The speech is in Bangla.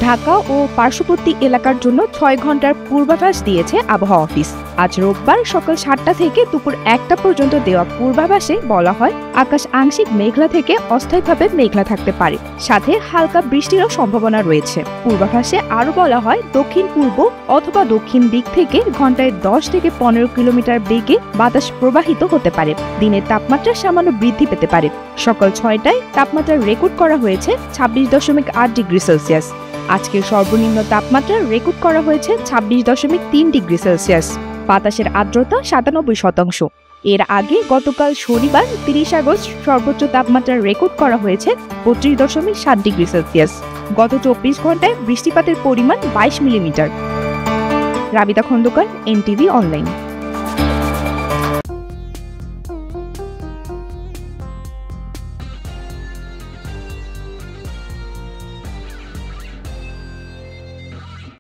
ঢাকা ও পার্শ্ববর্তী এলাকার জন্য ৬ ঘন্টার পূর্বাভাস দিয়েছে আবহাওয়া অফিস। আজ রোববার সকাল ৭টা থেকে দুপুর ১টা পর্যন্ত দেওয়া পূর্বাভাসে বলা হয় আকাশ আংশিক মেঘলা থেকে অস্থায়ীভাবে মেঘলা থাকতে পারে, সাথে হালকা বৃষ্টিরও সম্ভাবনা রয়েছে। পূর্বাভাসে আরও বলা হয় দক্ষিণ পূর্ব অথবা দক্ষিণ দিক থেকে ঘন্টায় ১০ থেকে ১৫ কিলোমিটার বেগে বাতাস প্রবাহিত হতে পারে। দিনের তাপমাত্রা সামান্য বৃদ্ধি পেতে পারে। সকাল ৬টায় তাপমাত্রা রেকর্ড করা হয়েছে ২৬.৮ ডিগ্রি সেলসিয়াস। আজকের সর্বনিম্ন তাপমাত্রা রেকর্ড করা হয়েছে ২৬.৩ ডিগ্রি সেলসিয়াস। বাতাসের আর্দ্রতা ৯৭%। এর আগে গতকাল শনিবার ৩০ আগস্ট সর্বোচ্চ তাপমাত্রা রেকর্ড করা হয়েছে ৩২.৭ ডিগ্রি সেলসিয়াস। গত ২৪ ঘন্টায় বৃষ্টিপাতের পরিমাণ ২২ মিলিমিটার। রাবিতা খন্দকার, এনটিভি অনলাইন।